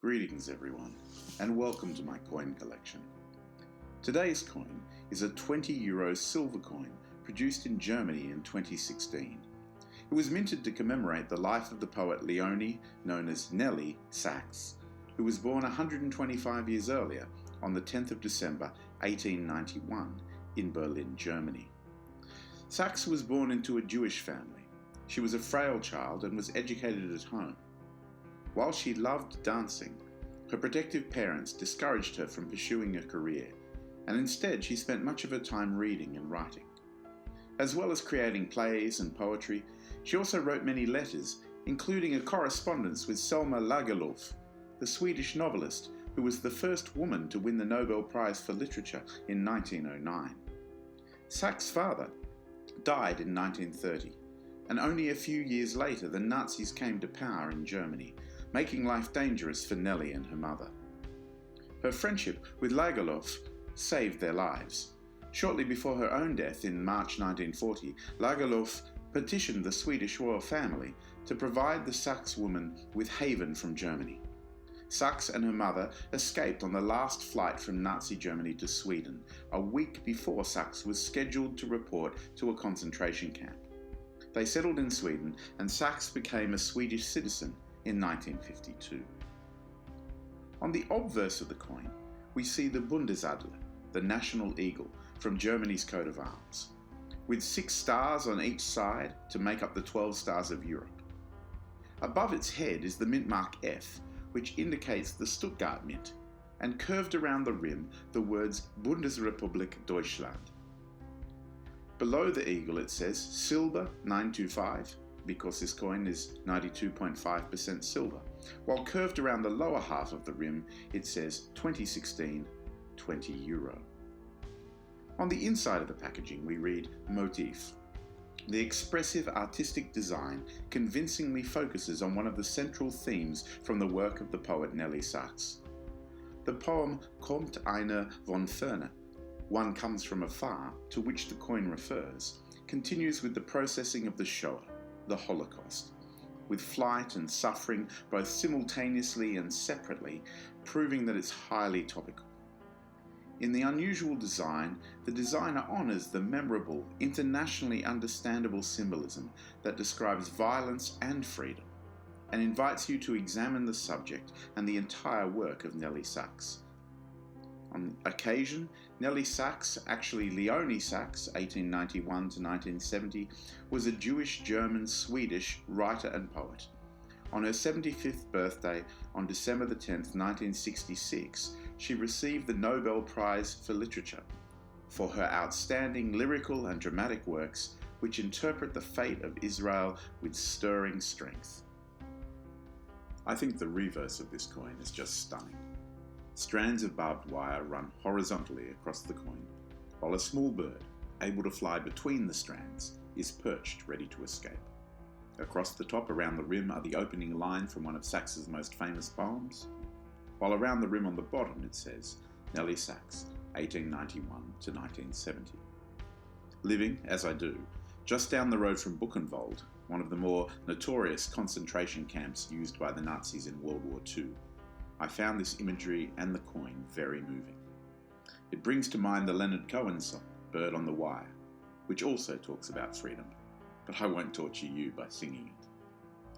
Greetings everyone, and welcome to my coin collection. Today's coin is a €20 silver coin produced in Germany in 2016. It was minted to commemorate the life of the poet Leonie, known as Nelly Sachs, who was born 125 years earlier on the 10th of December 1891 in Berlin, Germany. Sachs was born into a Jewish family. She was a frail child and was educated at home. While she loved dancing, her protective parents discouraged her from pursuing a career, and instead she spent much of her time reading and writing. As well as creating plays and poetry, she also wrote many letters, including a correspondence with Selma Lagerlöf, the Swedish novelist who was the first woman to win the Nobel Prize for Literature in 1909. Sachs' father died in 1930, and only a few years later the Nazis came to power in Germany, making life dangerous for Nelly and her mother. Her friendship with Lagerlöf saved their lives. Shortly before her own death in March 1940, Lagerlöf petitioned the Swedish royal family to provide the Sachs woman with haven from Germany. Sachs and her mother escaped on the last flight from Nazi Germany to Sweden, a week before Sachs was scheduled to report to a concentration camp. They settled in Sweden, and Sachs became a Swedish citizen in 1952. On the obverse of the coin, we see the Bundesadler, the national eagle, from Germany's coat of arms, with 6 stars on each side to make up the 12 stars of Europe. Above its head is the mint mark F, which indicates the Stuttgart Mint, and curved around the rim the words Bundesrepublik Deutschland. Below the eagle it says Silber 925, because this coin is 92.5% silver, while curved around the lower half of the rim it says 2016, €20. On the inside of the packaging we read Motif. The expressive artistic design convincingly focuses on one of the central themes from the work of the poet Nelly Sachs. The poem Kommt einer von ferne, One Comes From Afar, to which the coin refers, continues with the processing of the Shoah, the Holocaust, with flight and suffering both simultaneously and separately, proving that it's highly topical. In the unusual design, the designer honours the memorable, internationally understandable symbolism that describes violence and freedom, and invites you to examine the subject and the entire work of Nelly Sachs. On occasion, Nelly Sachs, actually Leonie Sachs, 1891 to 1970, was a Jewish-German-Swedish writer and poet. On her 75th birthday, on December 10, 1966, she received the Nobel Prize for Literature for her outstanding lyrical and dramatic works which interpret the fate of Israel with stirring strength. I think the reverse of this coin is just stunning. Strands of barbed wire run horizontally across the coin, while a small bird, able to fly between the strands, is perched ready to escape. Across the top around the rim are the opening line from one of Sachs's most famous poems, while around the rim on the bottom it says, Nelly Sachs, 1891 to 1970. Living, as I do, just down the road from Buchenwald, one of the more notorious concentration camps used by the Nazis in World War II, I found this imagery and the coin very moving. It brings to mind the Leonard Cohen song, Bird on the Wire, which also talks about freedom, but I won't torture you by singing it.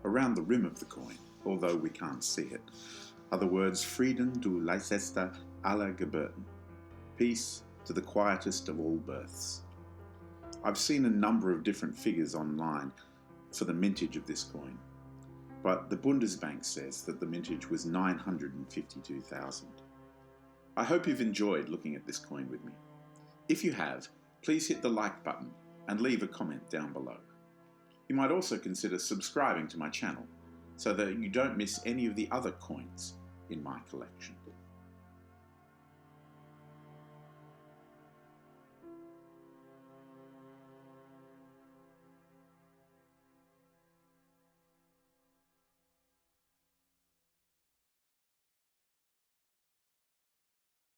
Around the rim of the coin, although we can't see it, are the words Frieden du leisester aller Geburten, peace to the quietest of all births. I've seen a number of different figures online for the mintage of this coin, but the Bundesbank says that the mintage was 952,000. I hope you've enjoyed looking at this coin with me. If you have, please hit the like button and leave a comment down below. You might also consider subscribing to my channel so that you don't miss any of the other coins in my collection.